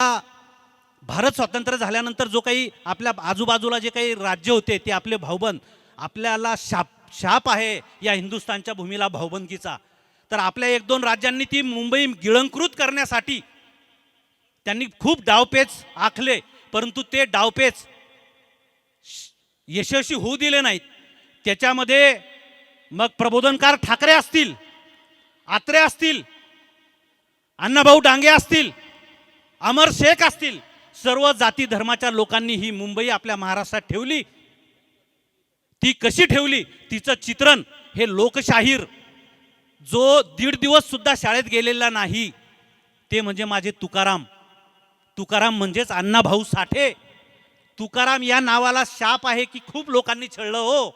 भारत स्वतंत्र झाल्यानंतर जो काही आपल्या आजूबाजूला जे काही राज्य होते ते आपले भाऊबंद, आपल्याला शाप आहे या हिंदुस्थानच्या भूमीला भाऊबंदकीचा. तर आपल्या एक दोन राज्यांनी ती मुंबई गिळंकृत करण्यासाठी त्यांनी खूप डावपेच आखले, परंतु ते डावपेच यशस्वी होऊ दिले नाहीत. त्याच्यामध्ये मग प्रबोधनकार ठाकरे असतील, आत्रे असतील, अण्णाभाऊ डांगे असतील, अमर शेख असतील, सर्व जाती धर्माच्या लोकांनी ही मुंबई आपल्या महाराष्ट्रात ठेवली. ती कशी ठेवली तिचं चित्रण हे लोकशाहीर जो 1.5 दिवस सुद्धा शाळेत गेलेला नाही ते म्हणजे माझे तुकाराम. तुकाराम म्हणजेच अण्णाभाऊ साठे. तुकाराम या नावाला शाप आहे की खूप लोकांनी छळलं हो,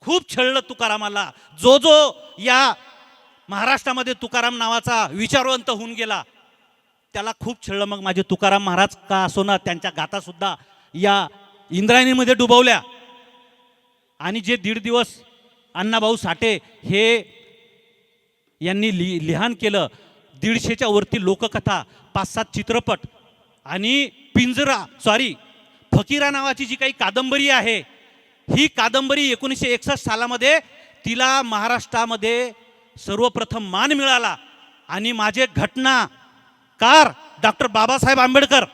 खूप छळलं तुकारामाला. जो जो या महाराष्ट्रामध्ये तुकाराम नावाचा विचारवंत होऊन गेला त्याला खूप छळलं. मग माझे तुकाराम महाराज का असोना त्यांच्या गाथा सुद्धा या इंद्रायणीमध्ये डुबवल्या. आणि जे 1.5 दिवस अण्णाभाऊ साठे हे यांनी लिखाण केलं, 150च्या वरती लोककथा, 5-7 चित्रपट आणि फकीरा नावाची जी काही कादंबरी आहे, ही कादंबरी 1961 सालामध्ये तिला महाराष्ट्रामध्ये सर्वप्रथम मान मिळाला. आणि माझे घटनाकार डॉक्टर बाबासाहेब आंबेडकर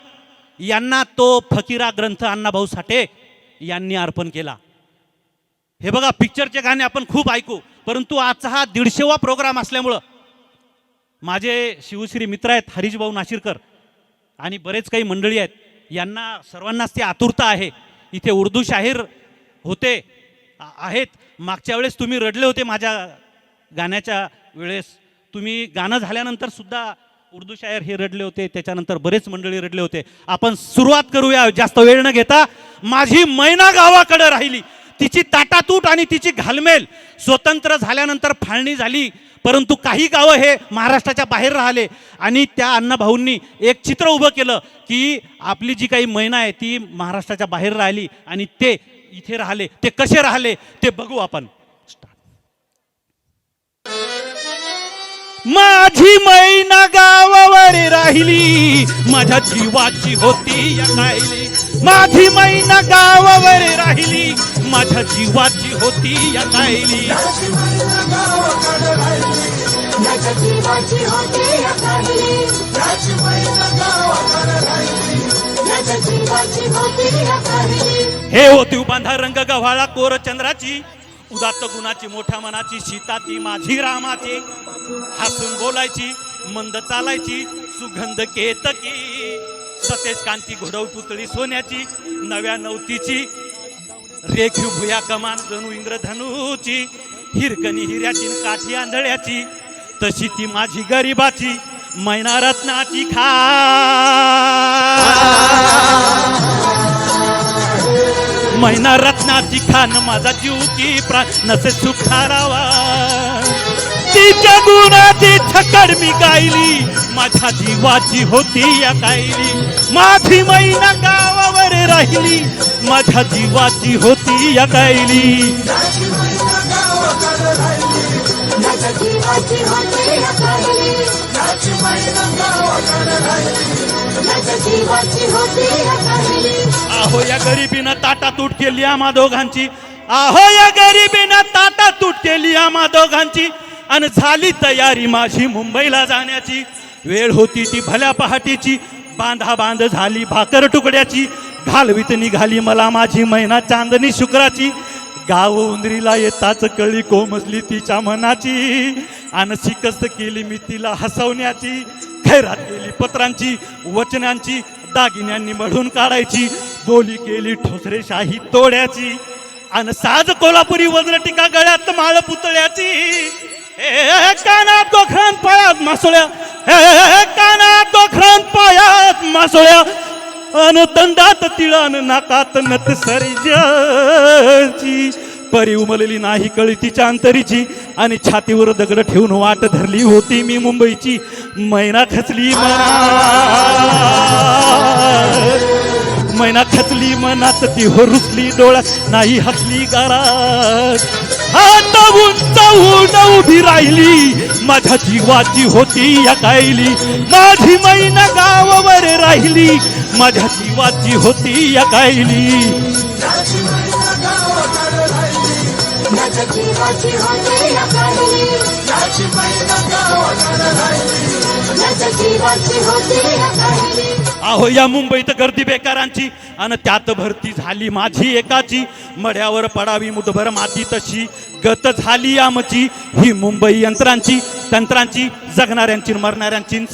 यांना तो फकीरा ग्रंथ अण्णाभाऊ साठे यांनी अर्पण केला. हे बघा, पिक्चरचे गाणे आपण खूप ऐकू, परंतु आजचा हा 150वा प्रोग्राम असल्यामुळं माझे शिवश्री मित्र आहेत हरीशभाऊ नाशिरकर आणि बरेच काही मंडळी आहेत, यांना सर्वांनाच ती आतुरता आहे. इथे उर्दू शाहीर होते आहेत. मागच्या वेळेस तुम्ही रडले होते माझ्या गाण्याच्या वेळेस, तुम्ही गाणं झाल्यानंतर सुद्धा उर्दू शायर हे रडले होते, त्याच्यानंतर बरेच मंडळी रडले होते. आपण सुरुवात करूया जास्त वेळ न घेता. माझी मैना गावाकडे राहिली, तिची ताटातूट आणि तिची घालमेल. स्वतंत्र झाल्यानंतर फाळणी झाली, परंतु काही गावं हे महाराष्ट्राच्या बाहेर राहिले. आणि त्या अण्णाभाऊंनी एक चित्र उभं केलं की आपली जी काही मैना आहे ती महाराष्ट्राच्या बाहेर राहिली आणि ते इथे राहिले. ते कसे राहिले ते बघू आपण. माझी मैना गावावर राहिली, माझ्या जीवाची होती या कायली. माझी मैना गावावर राहिली, माझ्या जीवाची होती या कायली. हे होती बांधा रंग गव्हाळा कोर चंद्राची, उदात्त गुणाची मोठ्या मनाची, सीता ती माझी रामाची. हसून बोलायची, मंद चालायची, सुगंध केतकी. सतेज कांती घोडव पुतळी सोन्याची, नव्या नवतीची. रेखीव भुया कमान जणू इंद्रधनुची, हिरकणी हिऱ्याची काठी आंधळ्याची. तशी ती माझी गरिबाची मैना रत्नाची खा. मैना रत्नाची खान माझा जीव की प्राण नसे सुख ठरावा. तिच्या गुणाची छकड मी गायली, माझ्या जीवाची होती या कायली. माझी मैना गावावर राहिली, माझ्या जीवाची होती या कायली. आहो या गरिबीनं ताटातूट केली आम्हा दोघांची. आहो या गरिबीनं ताटातूट केली आम्हा दोघांची. आणि झाली तयारी माझी मुंबईला जाण्याची. वेळ होती ती भल्या पहाटेची, बांध झाली भाकर तुकड्याची. घालवीत निघाली मला माझी मैना चांदणी शुक्राची. गाव उंदरीला येताच कळी कोमसली तिच्या मनाची. आणि शिकस्त केली मी तिला हसवण्याची. खैरात केली पत्रांची वचनांची, दागिन्यांनी मढून काढायची. बोली केली ठोसरे शाही तोड्याची. आणि साज कोल्हापुरी वज्रटिका गळ्यात माळ पुतळ्याची. कानात गोखरान पायात मासोळ्या, कानात गोखरान पायात मासोळ्या. अन दंडात तिळान नाकात नत सरीची. परी उमलली नाही कळी तिच्या अंतरीची. आणि छातीवर दगड ठेवून वाट धरली होती मी मुंबईची. मैना खचली मैना खचली मनात ती हो रुसली डोळ्यात नाही हसली गारात. आता उंच होऊन उभी राहिली माझ्या जीवाची होती या कायली माझी मैना गावावर राहिली माझ्या जीवाची होती या कायली अहो या मुंबईत गर्दी बेकारांची आणि त्यात भरती झाली माझी एकाची मड्यावर पडावी मुठभर माती तशी गत झाली आमची ही मुंबई यंत्रांची तंत्रांची जगणाऱ्यांची मरणाऱ्यांची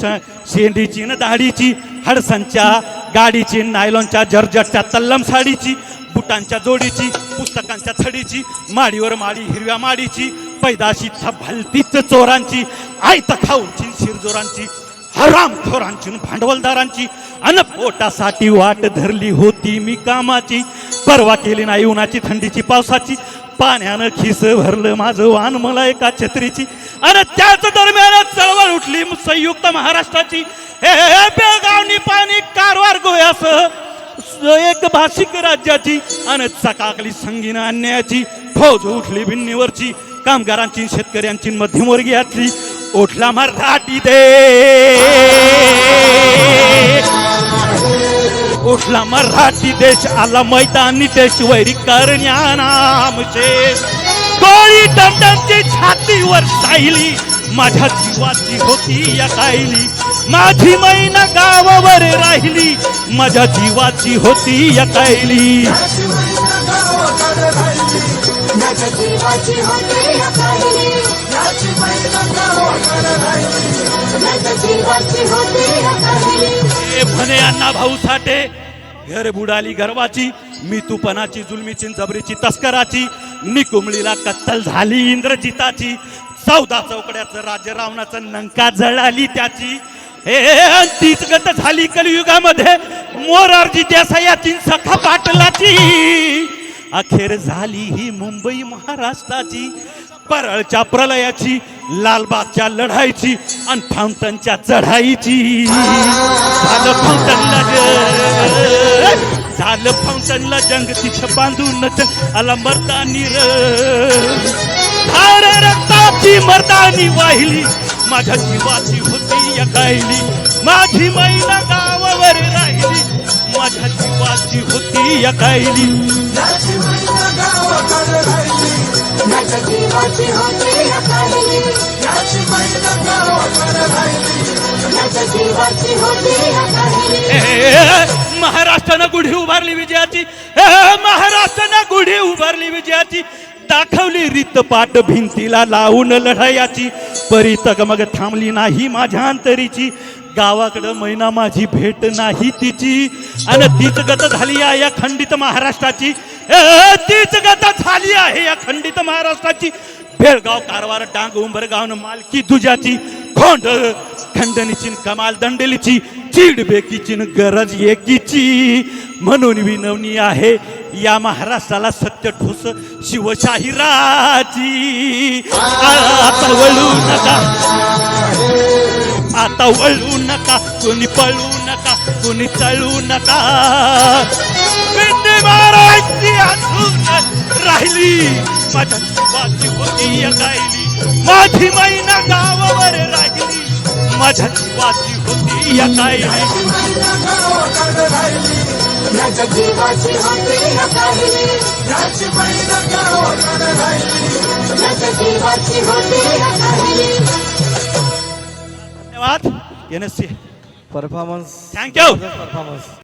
शेंडीची न दाढीची हडसांच्या गाडीची नायलॉनच्या जर्जटच्या तल्लम साडीची बुटांच्या जोडीची पुस्तकांच्या छडीची माडीवर माडी हिरव्या माडीची पैदाशी भलतीच चोरांची आयत खाऊंची शिरजोरांची हरामखोरांची भांडवलदारांची अन पोटासाठी वाट धरली होती मी कामाची परवा केली नाही उन्हाची थंडीची पावसाची पाण्यानं खिस भरलं माझं वाहन मला एका छत्रीची आणि त्याच दरम्यान चळवळ उठली संयुक्त महाराष्ट्राची हे बेळगाव निपाणी कारवार गोव्यासह एक भाषिक राज्याची आणि चकाकली संगीन अन्यायाची फौज उठली भिन्नीवरची कामगारांची शेतकऱ्यांची मध्यमवर्गीयातली उठला मराठी देश उठला मराठी देश आला मैदानी देश वैरी करण्यानामशेष गोळी दंडांची छातीवर साहिली माझ्या जीवाची होती या कायली माझी मैना गावावर राहिली माझ्या जीवाची होती या कायली म्हणे अण्णा भाऊ साठे घर बुडाली गर्वाची मी तुपणाची जुलमीची जबरीची तस्कराची निकुमळीला कत्तल झाली इंद्रजिताची 14 चौकड्याचं राज्य रावणाचं लंका जळाली त्याची हे तीच गत झाली कलियुगामध्ये मोरारजी देसायाची सखा पाटलाची अखेर झाली ही मुंबई महाराष्ट्राची परळच्या प्रलयाची लालबागच्या लढाईची आणि फाउंटनच्या चढाईची झालं फाउंटनला जंग तिथं बांधून आला मर्दानी धार रक्ताची मर्दानी वाहिली माझ्या जीवाची होती या कायली माझी मैना गावावर राहिली माझ्या जीवाची होती या कायली महाराष्ट्रानं गुढी उभारली विजयाची महाराष्ट्रानं गुढी उभारली विजयाची दाखवली रीतपाट भिंतीला लावून लढायाची परी मग थांबली नाही माझ्या अंतरीची गावाकडं मैना माझी भेट नाही तिची आणि तीच गत झाली आहे या खंडित महाराष्ट्राची तीच गत झाली आहे या खंडित महाराष्ट्राची बेळगाव कारवार डांग उंबरगाव मालकी दुजाची खोंड खंडणीची कमाल दंडेलीची चिडबेकीची गरज एकीची म्हणून विनवणी आहे या महाराष्ट्राला सत्य ठोस शिवशाहिराची आता वळू नका आता वळू नका कोणी पळू नका कोणी चळू नका महाराष्ट्री अजून राहिली माझ्या जीवाची होती गायली माझी मैना गावावर राहिली माझ्या जीवाची होती या कायली धन्यवाद NSC परफॉर्मन्स थँक्यू परफॉर्मन्स